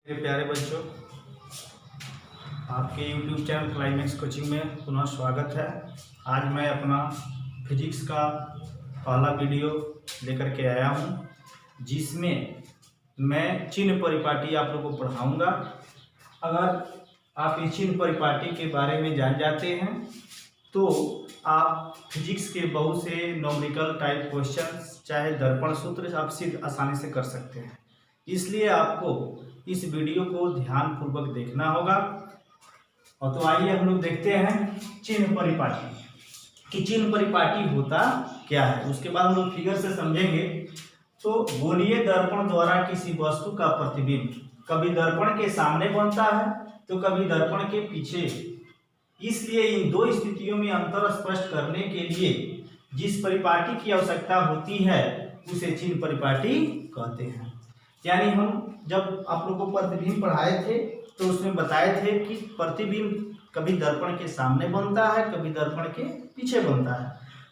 मेरे प्यारे बच्चों, आपके YouTube चैनल क्लाइमेक्स कोचिंग में पुनः स्वागत है। आज मैं अपना फिजिक्स का पहला वीडियो लेकर के आया हूं, जिसमें मैं चिन्ह परिपाटी आप लोगों को पढ़ाऊंगा। अगर आप इस चिन्ह परिपाटी के बारे में जान जाते हैं तो आप फिजिक्स के बहुत से न्यूमेरिकल टाइप क्वेश्चंस, चाहे दर्पण सूत्र, आप सिर्फ आसानी से कर सकते हैं। इसलिए आपको इस वीडियो को ध्यानपूर्वक देखना होगा। और तो आइए हम लोग देखते हैं चिन्ह परिपाटी कि चिन्ह परिपाटी होता क्या है। उसके बाद हम लोग फिगर से समझेंगे। तो गोलीय दर्पण द्वारा किसी वस्तु का प्रतिबिंब कभी दर्पण के सामने बनता है तो कभी दर्पण के पीछे। इसलिए इन दो स्थितियों में अंतर स्पष्ट करने के लिए जिस परिपाटी की आवश्यकता होती है उसे चिन्ह परिपाटी कहते हैं। यानी हम जब आप लोगों को प्रतिबिंब पढ़ाए थे तो उसमें बताए थे कि प्रतिबिंब कभी दर्पण के सामने बनता है, कभी दर्पण के पीछे बनता है।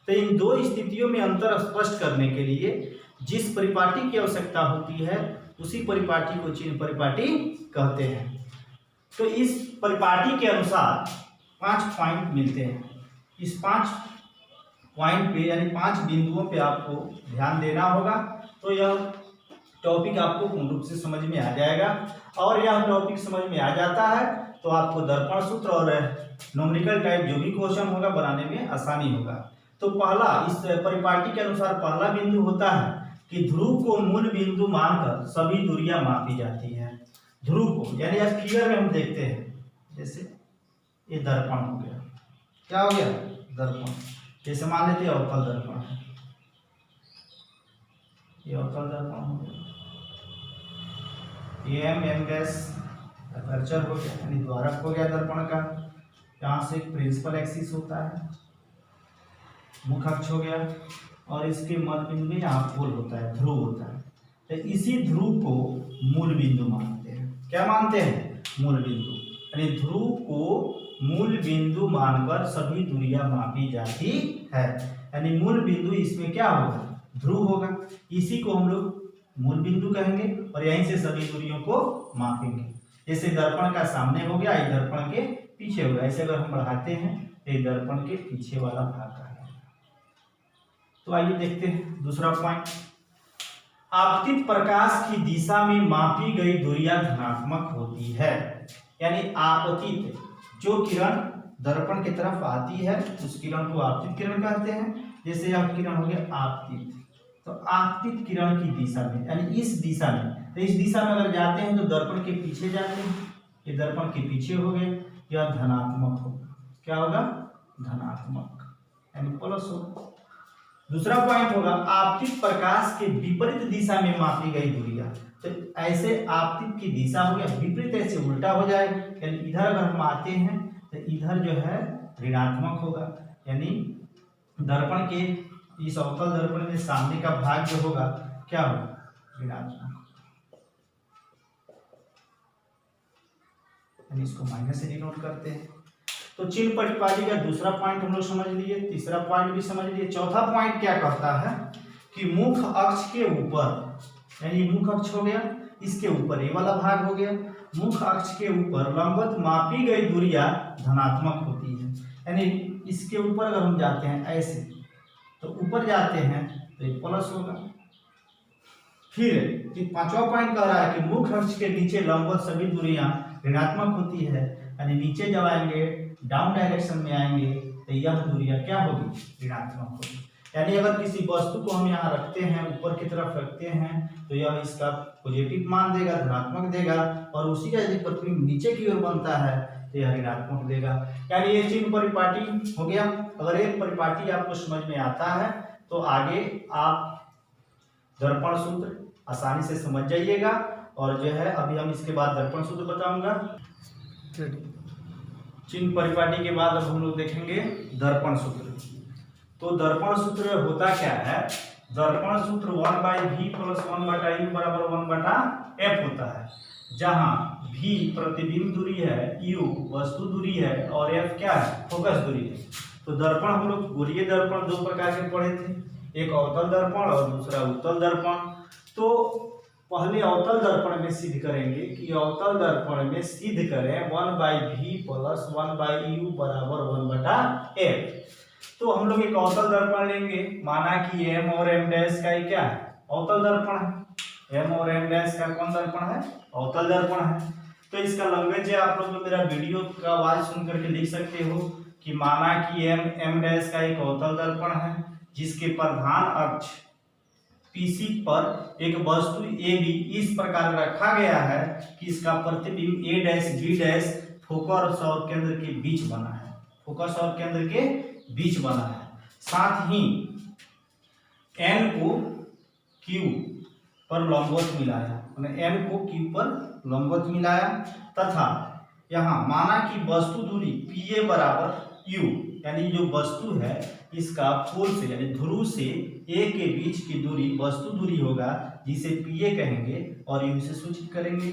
तो इन दो स्थितियों में अंतर स्पष्ट करने के लिए जिस परिपाटी की आवश्यकता होती है उसी परिपाटी को चिन्ह परिपाटी कहते हैं। तो इस परिपाटी के अनुसार 5 पॉइंट मिलते हैं। इस 5 पॉइंट पे यानी 5 बिंदुओं पे आपको ध्यान देना होगा। तो यह टॉपिक आपको पूर्ण रूप से समझ में आ जाएगा। और यह टॉपिक समझ में आ जाता है तो आपको दर्पण सूत्र और न्यूमेरिकल टाइप जो भी क्वेश्चन होगा बनाने में आसानी होगा। तो पहला, इस परिपाटी के अनुसार पहला बिंदु होता है कि ध्रुव को मूल बिंदु मानकर सभी दूरियां मापी जाती है। ध्रुव को यानी आज फिगर में हम देखते हैं, जैसे ये दर्पण हो गया, क्या हो गया, दर्पण। जैसे मान लेते हैं अवतल दर्पण है, ये अवतल दर्पण हो गया। एम गैस अपर्चर हो गया यानी द्वारक हो गया दर्पण का। यहाँ से प्रिंसिपल एक्सिस होता है, मुख्य अक्ष हो गया, और इसके मध्य बिंदु में यहाँ पोल होता है, ध्रुव होता है। तो इसी ध्रुव को मूल बिंदु मानते हैं। क्या मानते हैं? मूल बिंदु। यानी ध्रुव को मूल बिंदु मानकर सभी दूरियां मापी जाती है। यानी मूल बिंदु इसमें क्या होगा? ध्रुव होगा। इसी को हम लोग मूल बिंदु कहेंगे और यहीं से सभी दूरियों को मापेंगे। जैसे दर्पण का सामने हो गया, ये दर्पण के पीछे हो गया। ऐसे अगर हम बढ़ाते हैं तो ये दर्पण के पीछे वाला भाग आ गया। तो आइए देखते हैं दूसरा पॉइंट। आपतित प्रकाश की दिशा में मापी गई दूरियां धनात्मक होती है। यानी आपतित जो किरण दर्पण की तरफ आती है उस किरण को आपतित किरण कहते हैं। जैसे यह किरण हो गया आपतित, तो आपतित किरण की दिशा में यानी इस दिशा में, तो इस दिशा में अगर जाते हैं तो दर्पण के पीछे जाते हैं, ये दर्पण के पीछे हो गए, यह धनात्मक होगा। क्या होगा? धनात्मक यानी प्लस होगा। दूसरा पॉइंट होगा आपतित प्रकाश के विपरीत दिशा में मापी गई दूरियां। तो ऐसे आपतित की दिशा हो गया विपरीत, ऐसे उल्टा हो जाएगा। यानी इधर अगर हम आते हैं तो इधर जो है ऋणात्मक होगा। यानी दर्पण के इस अवतल दर्पण में सामने का भाग जो होगा क्या होगा? ऋणात्मक। यानी इसको माइनस से डिनोट करते हैं। तो चिन्ह परिपाटी का दूसरा पॉइंट हम लोग समझ लिए, तीसरा पॉइंट भी समझ लिए। चौथा पॉइंट क्या कहता है कि मुख्य अक्ष के ऊपर, यानी मुख्य अक्ष हो गया, इसके ऊपर ये वाला भाग हो गया, मुख्य अक्ष के ऊपर लंबवत मापी गई दूरियां धनात्मक होती है। यानी इसके ऊपर अगर हम जाते हैं ऐसे, तो ऊपर जाते हैं तो ये प्लस होगा। फिर पांचवा पॉइंट कह रहा है कि मुख्य अक्ष के नीचे लंबवत सभी दूरियां ऋणात्मक होती है। यानी नीचे जब आएंगे, डाउन डायरेक्शन में आएंगे, तो यह दूरियां क्या होगी? ऋणात्मक होगी। यानी अगर किसी वस्तु को हम यहाँ रखते हैं, ऊपर की तरफ रखते हैं, तो यह इसका पॉजिटिव मान देगा, धनात्मक देगा, और उसी का यदि प्रतिबिंब नीचे की ओर बनता है तो यह ऋणात्मक देगा। यानी ये चिन्ह परिपाटी हो गया। अगर एक परिपाटी आपको समझ में आता है तो आगे आप दर्पण सूत्र आसानी से समझ जाइएगा। और जो है अभी हम इसके बाद दर्पण सूत्र बताऊंगा। चिन्ह परिपाटी के बाद अब हम लोग देखेंगे दर्पण सूत्र। तो दर्पण सूत्र होता क्या है? दर्पण सूत्र 1/v + 1/u = 1/f होता है, जहां v प्रतिबिंब दूरी है, u वस्तु दूरी है और f क्या है? फोकस दूरी है। तो दर्पण हम लोग गोलीय दर्पण 2 प्रकार के पढ़े थे, एक अवतल दर्पण और दूसरा उत्तल दर्पण। तो पहले अवतल दर्पण में सिद्ध करेंगे कि अवतल दर्पण में सिद्ध करें 1/v प्लस 1/u बराबर 1/f। तो हम लोग एक अवतल दर्पण लेंगे, माना कि m और m डैश का क्या है, अवतल दर्पण है। m और m डैश का कौन दर्पण है, अवतल दर्पण है। तो इसका लैंग्वेज है, आप लोग मेरा वीडियो का आवाज सुन करके लिख सकते हो कि माना कि m डैश का एक अवतल दर्पण है जिसके प्रधान अक्ष PC पर एक वस्तु AB इस प्रकार रखा गया है कि इसका प्रतिबिंब A dash B dash focus और केंद्र के बीच बना है, फोकस और केंद्र के बीच बना है। साथ ही N को Q पर लंबवत मिलाया, N को Q पर लंबवत मिलाया तथा यहाँ माना कि वस्तु दूरी PA बराबर U, यानी जो वस्तु है इसका पोल से यानी ध्रुव से A के बीच की दूरी वस्तु दूरी होगा जिसे PA कहेंगे और U से सूचित करेंगे।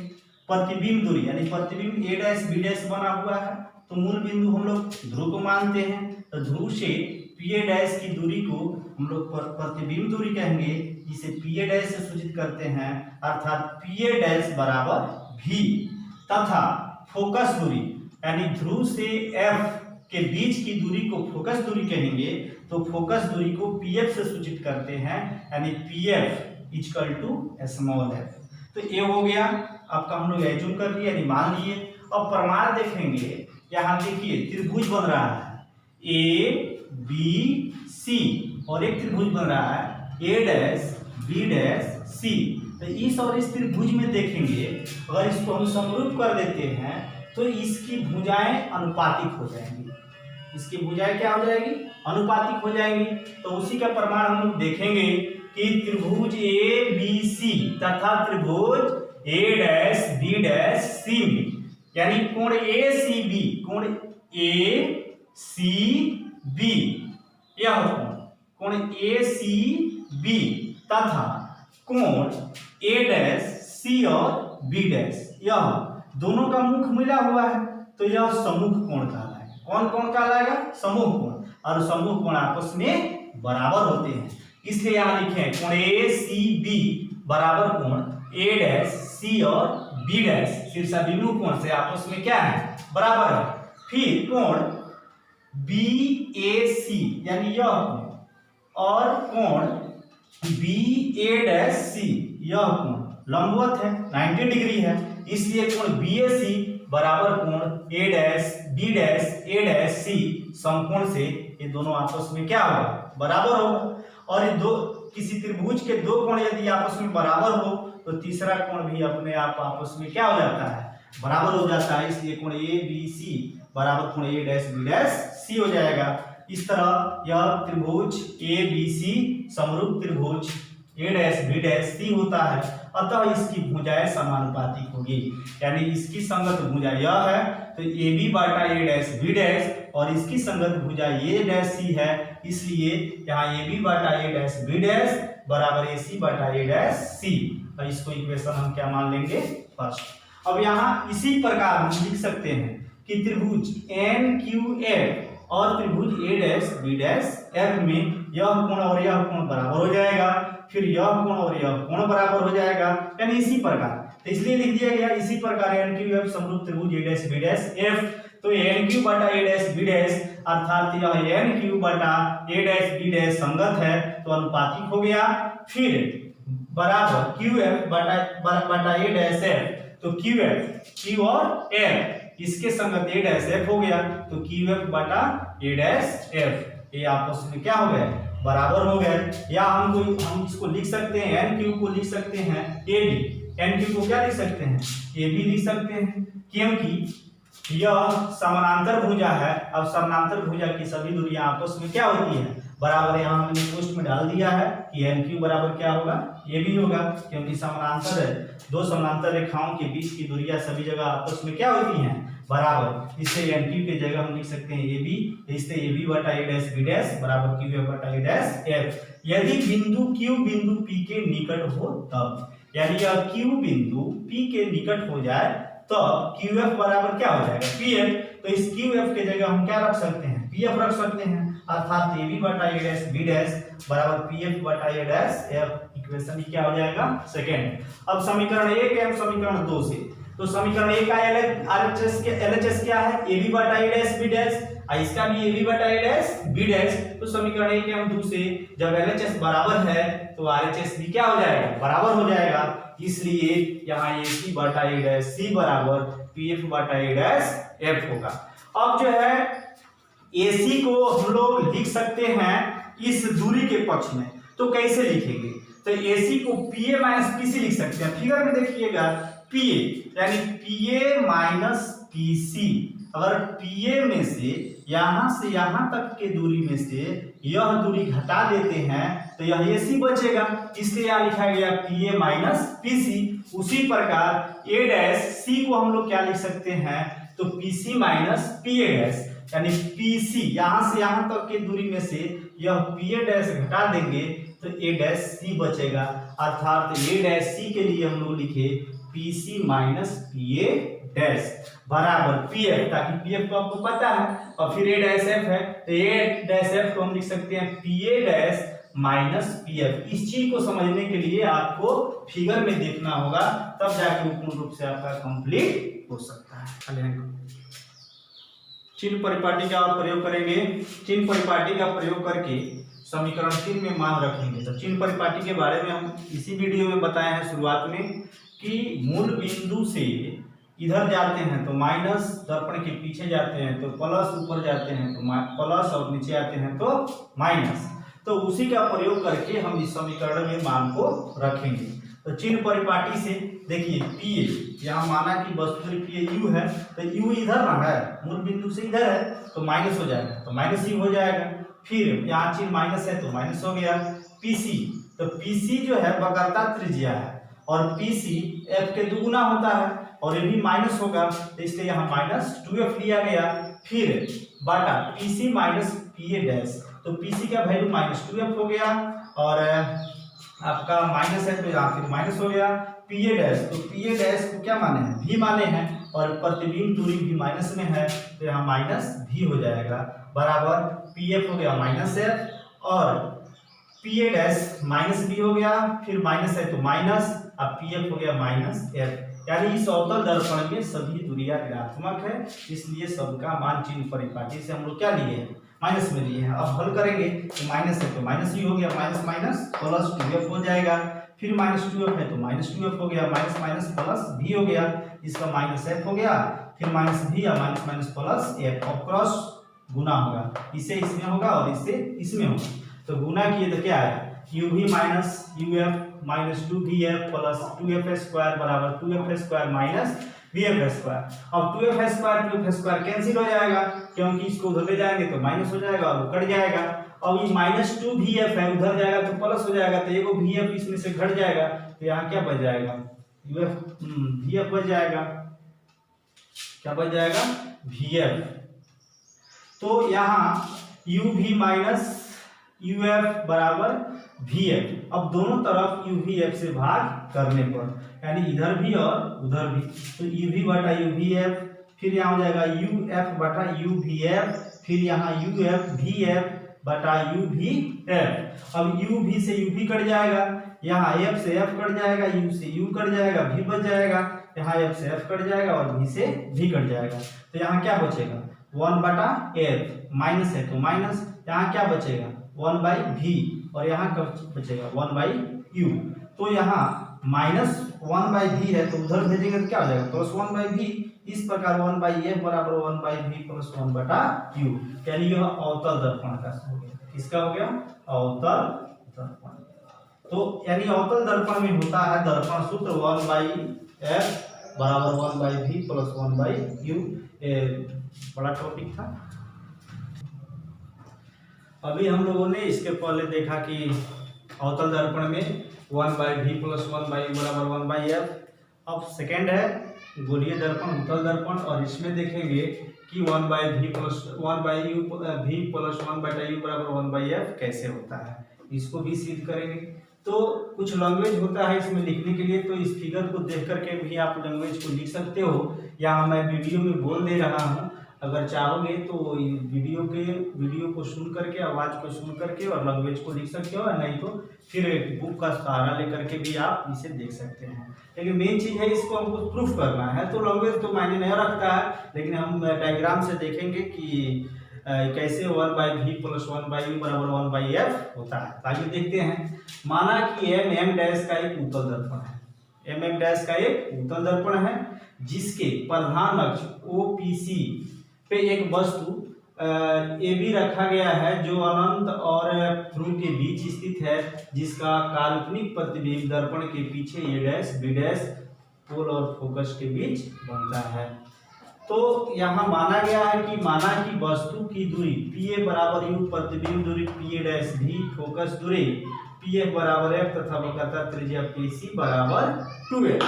प्रतिबिंब दूरी यानी प्रतिबिंब A डैश B डैश बना हुआ है, तो मूल बिंदु हम लोग ध्रुव को मानते हैं, तो ध्रुव से PA डैश की दूरी को हम लोग प्रतिबिंब दूरी कहेंगे जिसे PA डैश से सूचित करते हैं, अर्थात PA डैश बराबर V। तथा फोकस दूरी यानी ध्रुव से F के बीच की दूरी को फोकस दूरी कहेंगे, तो फोकस दूरी को PF से सूचित करते हैं, यानी PF equal to small f। तो ये हो गया आपका, हम लोग एज्यूम कर लिए यानी मान लिए। अब प्रमाण देखेंगे, यहाँ देखिए त्रिभुज बन रहा है ABC और एक त्रिभुज बन रहा है A dash B dash C। तो इस और इस त्रिभुज में देखेंगे, अगर इसको हम समरूप कर देते हैं तो इसकी भुजाएं अनुपातिक हो जाएंगी, इसकी भुजाएं क्या हो जाएगी, अनुपातिक हो जाएंगी। तो उसी का प्रमाण हम लोग देखेंगे कि त्रिभुज ABC तथा त्रिभुज A dash B dash C में, यानी कोण ACB, कोण ACB यह कोण ACB तथा कोण A डैश C और B डैश यह दोनों का मुख मिला हुआ है, तो यह समूह कोण कहलाएगा। कौन कोण कहलाएगा, समूह कोण, और समूह कोण आपस में बराबर होते हैं, इसलिए यहां लिखे कोण ACB बराबर कोण A डैश C और B डैश शीर्षाभिमुख कोण से आपस में क्या है, बराबर है। फिर कोण BAC यानी यह कोण और कोण BA डैश C यह कोण लंबवत है, 90 डिग्री है, इसलिए कोण BAC बराबर कोण A dash B dash A dash C समकोण से ये दोनों आपस में क्या होगा, बराबर होगा। और ये दो किसी त्रिभुज के दो कोण यदि आपस में बराबर हो तो तीसरा कोण भी अपने आप आपस में क्या हो जाता है, बराबर हो जाता है, इसलिए कोण ABC बराबर कोण A dash B dash C हो जाएगा। इस तरह यह त्रिभुज ABC समरूप त्रिभुज A dash B dash C होता है, अतः इसकी भुजाएं समानुपातिक होगी, यानी इसकी संगत भुजा यह है तो AB बटा A डैश B डैश और इसकी संगत भुजा A डैश C है, इसलिए यहाँ AB बटा A डैश B डैश बराबर AC बटा A डैश C। और इसको इक्वेशन हम क्या मान लेंगे, फर्स्ट। अब यहाँ इसी प्रकार हम लिख सकते हैं कि त्रिभुज NQF और त्रिभुज A dash B dash F में यह कोण और यह कोण बराबर हो जाएगा, फिर यह कोण और यह कोण बराबर हो जाएगा, यानी इसी प्रकार। तो इसलिए लिख दिया गया इसी प्रकार NQF समरूप त्रिभुज A dash B dash F। तो NQ बटा A डैश B डैश अर्थात यह NQ बटा A डैश B डैश संगत है तो अनुपातिक हो गया, फिर बराबर QF बटा A डैश F, तो QF Q और F इसके संगत A डैश F हो गया, तो QF बटा A डैश F ये आपस में क्या हो गए, बराबर हो गए। या हम इसको लिख सकते हैं, NQ को लिख सकते हैं AB, NQ को क्या लिख सकते हैं, AB लिख सकते हैं, क्योंकि यह समानांतर भुजा है। अब समानांतर भुजा की सभी दूरियां आपस में क्या होती है, बराबर। यहाँ हमने पोस्ट में डाल दिया है कि NQ बराबर क्या होगा, AB होगा, क्योंकि समानांतर है, दो समानांतर रेखाओं के बीच की दूरियां सभी जगह आपस में क्या होती हैं, बराबर। इससे NQ की जगह हम लिख सकते हैं AB, इससे AB बटा A डैश B डैश बराबर QF बटा A डैश F। यदि बिंदु Q बिंदु P के निकट हो तब, यानी यह Q बिंदु P के निकट हो जाए तो QF बराबर क्या हो जाएगा, PF। तो इस QF के जगह हम क्या रख सकते हैं, PF रख सकते हैं, अर्थात AB बटा A डैश B डैश बराबर PF बटा A डैश F इक्वेशन क्या हो जाएगा सेकेंड। अब समीकरण 1 है समीकरण 2 से, तो समीकरण 1 का LHS क्या है ए बी बटा ए डैश बी डैश, इसका भी ए बी बटा ए डैश बी डैश। तो समीकरण 1 एवं 2 से जब LHS बराबर है तो RHS भी क्या हो जाएगा बराबर हो जाएगा, इसलिए यहाँ ए सी बटा ए डैश सी बराबर PF बटा ए डैश F होगा। अब जो है AC को हम लोग लिख सकते हैं इस दूरी के पक्ष में, तो कैसे लिखेंगे, तो AC को PA माइनस PC लिख सकते हैं। फिगर में देखिएगा PA यानी PA माइनस PC, अगर PA में से यहाँ तक के दूरी में से यह दूरी घटा देते हैं तो यह AC बचेगा, इसलिए यहाँ लिखा गया PA माइनस PC। उसी प्रकार A डैश C को हम लोग क्या लिख सकते हैं, तो PC माइनस PA डैश, यानी PC यहाँ से यहाँ तक की दूरी में से यह PA डैश घटा देंगे तो A डैश C बचेगा, अर्थात A डैश C के लिए हम लोग लिखे PC माइनस PA डैश बराबर PF, ताकि PF को आपको पता है, और फिर A डैश F है तो A डैश F को हम लिख सकते हैं PA डैश माइनस PF। इस चीज को समझने के लिए आपको फिगर में देखना होगा, तब जाके पूर्ण रूप से आपका कंप्लीट हो सकता है। चिन्ह परिपाटी का प्रयोग करेंगे, चिन्ह परिपाटी का प्रयोग करके समीकरण 3 में मान रखेंगे। तो चिन्ह परिपाटी के बारे में हम इसी वीडियो में बताए हैं शुरुआत में कि मूल बिंदु से इधर जाते हैं तो माइनस, दर्पण के पीछे जाते हैं तो प्लस, ऊपर जाते हैं तो प्लस और नीचे आते हैं तो माइनस। तो उसी का प्रयोग करके हम इस समीकरण में मान को रखेंगे। तो चिन्ह परिपाटी से देखिए PA यहाँ माना कि वस्तु PA U है, तो U इधर ना है, मूल बिंदु से इधर है तो माइनस हो जाएगा, तो माइनस ही हो जाएगा। फिर यहाँ चिन्ह माइनस है तो माइनस हो गया। PC, तो PC जो है वक्रता त्रिज्या है और PC F के दुगुना होता है और ये भी माइनस होगा, तो इसलिए यहाँ माइनस 2F लिया गया। फिर बाटा PC माइनस PA डैश, तो PC का वैल्यू माइनस 2F हो गया और आपका माइनस है तो यहाँ फिर माइनस हो गया। PA डैश, तो PA डैश को क्या माने हैं, भी माने हैं, और प्रतिबिंब दूरी भी माइनस में है तो यहाँ माइनस भी हो जाएगा बराबर PF हो गया माइनस F और PA डैश माइनस भी हो गया, फिर माइनस है तो माइनस, अब PF हो गया माइनस F। यानी इस अवतल दर्पण में सभी दूरियां ऋणात्मक है, इसलिए सबका मान चिन्ह परिपाटी से हम लोग क्या लिए हैं, माइनस में लिए हैं। अब हल करेंगे तो माइनस है तो माइनस ही हो गया, माइनस माइनस प्लस 2F हो जाएगा। फिर माइनस 2F है तो माइनस 2F हो गया, माइनस माइनस प्लस भी हो गया, इसका माइनस F हो गया, फिर माइनस भी या माइनस माइनस प्लस F, और क्रॉस गुना होगा, इसे इसमें होगा और इससे इसमें होगा, तो गुना किए तो क्या है UV minus UF minus 2VF plus 2F square बराबर 2F square minus VF square. अब 2F square 2F square cancel हो जाएगा, क्योंकि इसको उधर ले जाएंगे तो माइनस हो जाएगा और कट जाएगा। अब ये माइनस 2VF है, उधर जाएगा तो प्लस हो जाएगा, तो एगो VF इसमें से घट जाएगा, तो यहाँ क्या बच जाएगा VF बच जाएगा, क्या बच जाएगा VF। तो यहाँ UV माइनस UF बराबर VF। अब दोनों तरफ UVF से भाग करने पर, यानी इधर भी और उधर भी, तो UV बटा UVF, फिर यहाँ हो जाएगा UF बटा UVF, फिर यहाँ UF VF बटा UVF। अब UV से UV कट जाएगा, यहाँ F से F कट जाएगा, U से U कट जाएगा, V बच जाएगा, यहाँ F से F कट जाएगा और V से V कट जाएगा, तो यहाँ क्या बचेगा 1 बटा F, माइनस है तो माइनस, यहाँ क्या बचेगा 1 बाई V और यहाँ कब बचेगा 1 बाई U। तो यहाँ माइनस 1 बाई V है तो उधर भेजेंगे तो क्या हो जाएगा प्लस 1 बाई V। इस प्रकार 1 बाई F बराबर 1 बाई V प्लस 1 बटा U, यानी यह अवतल दर्पण का हो गया। किसका हो गया अवतल दर्पण। तो यानी अवतल दर्पण में होता है दर्पण सूत्र 1 बाई F बराबर 1 by V plus 1 by U। बड़ा टॉपिक था। अभी हम लोगों ने इसके पहले देखा कि अवतल दर्पण में 1 by V plus 1 by U बराबर 1 बाई F। अब सेकेंड है गोलीय दर्पण उत्तल दर्पण, और इसमें देखेंगे कि 1 by V plus 1 by U V plus 1 बटा U बराबर 1 बाई F कैसे होता है, इसको भी सिद्ध करेंगे। तो कुछ लैंग्वेज होता है इसमें लिखने के लिए, तो इस फिगर को देख करके भी आप लैंग्वेज को लिख सकते हो, या मैं वीडियो में बोल दे रहा हूँ, अगर चाहोगे तो वीडियो को सुन करके, आवाज़ को सुन करके और लैंग्वेज को लिख सकते हो, नहीं तो फिर एक बुक का सहारा लेकर के भी आप इसे देख सकते हैं। लेकिन मेन चीज़ है इसको हमको प्रूफ करना है, तो लैंग्वेज तो मायने नहीं रखता है, लेकिन हम डायग्राम से देखेंगे कि कैसे 1/v + 1/u बराबर 1/f होता है। आगे देखते हैं। माना कि m डैश का एक उत्तल दर्पण है, m डैश का एक उत्तल दर्पण है जिसके प्रधान अक्ष OPC पे एक वस्तु AB रखा गया है जो अनंत और ध्रुव के बीच स्थित है, जिसका काल्पनिक प्रतिबिंब दर्पण के पीछे A डैश B डैश पोल और फोकस के बीच बनता है। तो यहाँ माना गया है कि माना कि वस्तु की दूरी PA बराबर U, प्रतिबिंब दूरी PA डैश B, फोकस दूरी PF बराबर F तथा वक्रता त्रिज्या PC बराबर 2F।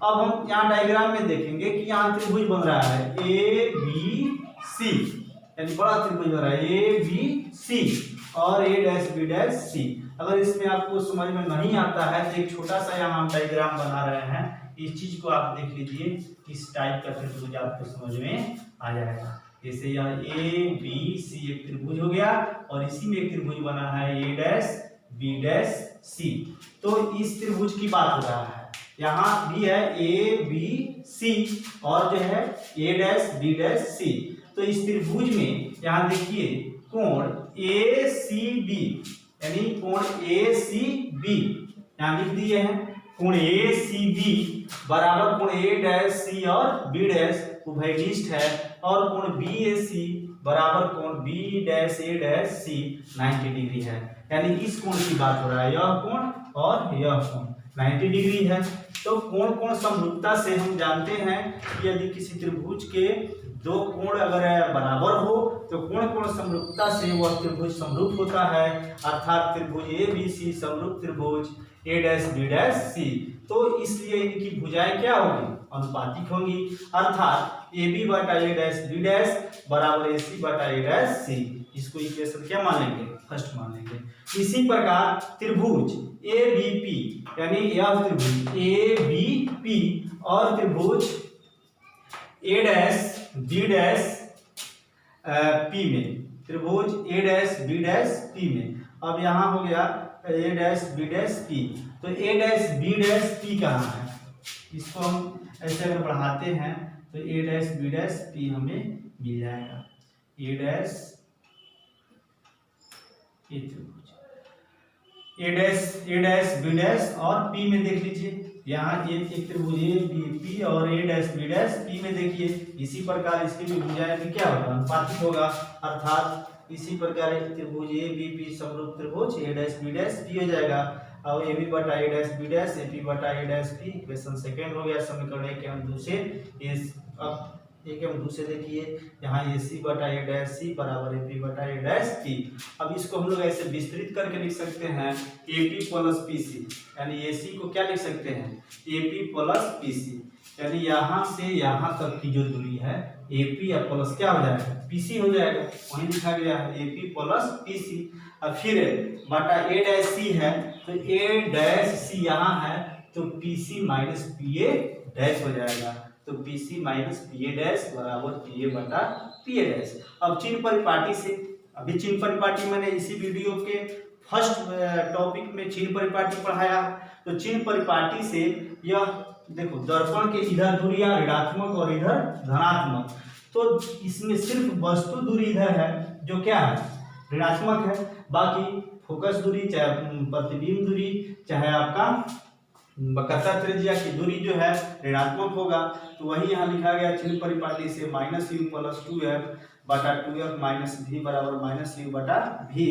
अब हम यहाँ डायग्राम में देखेंगे कि यहाँ त्रिभुज बन रहा है ABC, यानी बड़ा त्रिभुज बन रहा है ABC और A dash B dash C। अगर इसमें आपको समझ में नहीं आता है तो एक छोटा सा यहाँ हम डायग्राम बना रहे हैं, इस चीज को आप देख लीजिए, इस टाइप का त्रिभुज आपको समझ में आ जाएगा। जैसे यहाँ ABC एक त्रिभुज हो गया और इसी में एक त्रिभुज बना है A dash B dash C। तो इस त्रिभुज की बात हो रहा है, यहाँ भी है ABC और जो है A dash B dash C। तो इस त्रिभुज में यहाँ देखिए कोण ACB, यानी कोण ACB यहाँ लिख दिए हैं। कोण ACB बराबर कोण A डैश C और B डैश उभयनिष्ठ है, और कोण BAC बराबर कोण B dash A dash C 90 degree है। यानी इस कोण की बात हो रहा है, यह कोण और यह कोण 90 डिग्री है। तो कोण समरूपता से हम जानते हैं कि यदि किसी त्रिभुज के दो कोण अगर बराबर हो तो कोण समरूपता से वह त्रिभुज समरूप होता है, अर्थात त्रिभुज ABC समरूप त्रिभुज A dash B dash C। तो इसलिए इनकी भुजाएं क्या होगी, अनुपातिक होंगी, अर्थात AB बटा A डैश B डैश बराबर AC बटा A डैश C। इसको इक्वेशन क्या मान लेंगे, फर्स्ट मान लेंगे। इसी प्रकार त्रिभुज ABP, यानी यह त्रिभुज ABP और त्रिभुज A dash B dash P में, त्रिभुज A dash B dash P में। अब यहाँ हो गया A dash B dash P, तो A dash B dash P कहाँ है, इसको हम ऐसे अगर बढ़ाते हैं तो A dash B dash P हमें मिल जाएगा। A dash A dash B dash और P में देख लीजिए, यहाँ एक त्रिभुज ABP और A dash B dash P में देखिए, इसी प्रकार इसकी भी भुजाएं भी क्या होगा, अनुपातिक होगा, अर्थात इसी प्रकार त्रिभुज ABP समरूप त्रिभुज A dash B dash P हो जाएगा। अब AB बटा A dash B dash AP बटा A dash P, equation second हो गया समीकरण 1 एवं 2 से। अब 1 एवं 2 से देखिए, यहाँ AC बटा A डैश C बराबर AP बटा A डैश P। अब इसको हम लोग ऐसे विस्तृत करके लिख सकते हैं AP प्लस PC, यानी AC को क्या लिख सकते हैं, AP प्लस PC, यानी यहाँ से यहाँ तक की जो दूरी है AP या प्लस क्या हो जाएगा, PC हो जाएगा, वहीं लिखा गया है AP प्लस PC। अब फिर बटा A डैश C है तो A डैश C यहाँ है तो PC माइनस PA डैश हो जाएगा, तो PC माइनस PA डैश बराबर PA बटा PA डैश। अब चिन्ह परिपाटी से, अभी चिन्ह परिपाटी मैंने इसी वीडियो के फर्स्ट टॉपिक में चिन्ह परिपाटी पढ़ाया, तो चिन्ह परिपाटी से यह देखो दर्पण के इधर दूरियां ऋणात्मक और इधर धनात्मक, तो इसमें सिर्फ वस्तु दूरी इधर है जो क्या है, ऋणात्मक है, बाकी फोकस दूरी चाहे प्रतिबिंब दूरी चाहे आपका वक्रता त्रिज्या की दूरी जो है ऋणात्मक होगा। तो वही यहाँ लिखा गया चिन्ह परिपाटी से -u प्लस 2f बटा 2f माइनस v बराबर -u बटा v।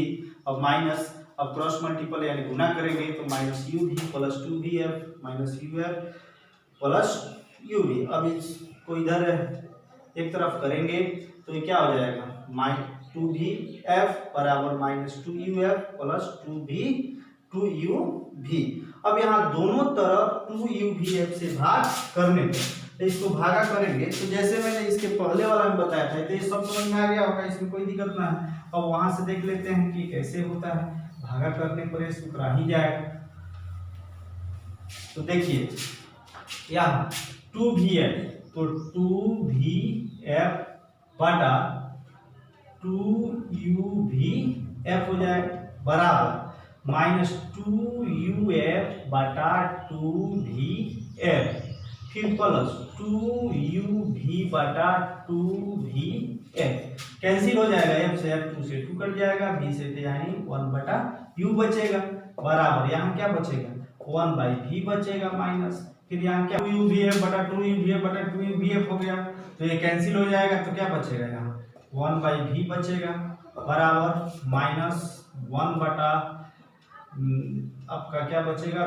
अब माइनस, अब क्रॉस मल्टीपल यानी गुना करेंगे तो -uv plus 2vf minus uf plus uv। अब इसको इधर एक तरफ करेंगे तो ये क्या हो जाएगा, -2vf बराबर -2uf प्लस 2uv। अब यहाँ दोनों तरफ 2uvf से भाग करने पर, तो इसको भागा करेंगे तो जैसे मैंने इसके पहले वाला में बताया था, तो ये सब समझ में आ गया होगा, इसमें कोई दिक्कत ना है। अब वहां से देख लेते हैं कि कैसे होता है, भागा करने पर ये सूत्र ही जाएगा। तो देखिए यहाँ 2vf, तो 2vf बटा 2UVF हो जाएगा बराबर -2UF बटा 2VF, फिर प्लस 2UV बटा 2VF। कैंसिल हो जाएगा, F से F, 2 से 2 कट जाएगा, V से यानी 1 बटा U बचेगा बराबर यहाँ क्या बचेगा 1/V बचेगा माइनस, फिर यहाँ क्या 2UVF बटा 2UVF बटा 2UVF हो गया, तो ये कैंसिल हो जाएगा, तो क्या बचेगा यहाँ 1/V बचेगा बराबर -1 बटा आपका क्या बचेगा,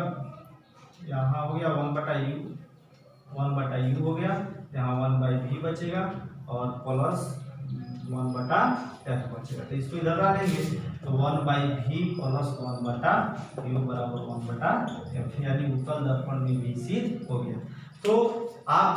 यहाँ हो गया 1 बटा U हो गया, यहाँ 1/V बचेगा और प्लस 1 बटा F बचेगा। तो इसको इधर ला लेंगे तो 1/V प्लस 1 बटा U बराबर 1 बटा F, यानी उत्तल दर्पण में विकसित हो गया। तो आप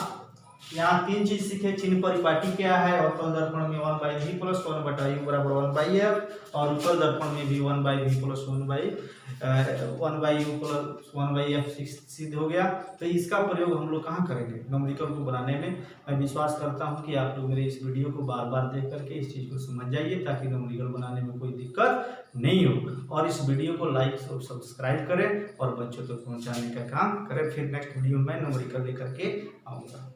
यहाँ 3 चीज सीखे, चिन्ह परिपाटी क्या है, अवतल दर्पण में 1/V प्लस 1 बटा U बराबर 1/F, और उत्तल दर्पण में भी 1/V plus 1/U plus 1/F सिद्ध हो गया। तो इसका प्रयोग हम लोग कहाँ करेंगे, न्यूमेरिकल को बनाने में। मैं विश्वास करता हूँ कि आप लोग मेरे इस वीडियो को बार बार देख करके इस चीज़ को समझ जाइए, ताकि न्यूमेरिकल बनाने में कोई दिक्कत नहीं हो, और इस वीडियो को लाइक और सब्सक्राइब करें और बच्चों तक पहुँचाने का काम करें। फिर नेक्स्ट वीडियो में न्यूमेरिकल लेकर के आऊँगा।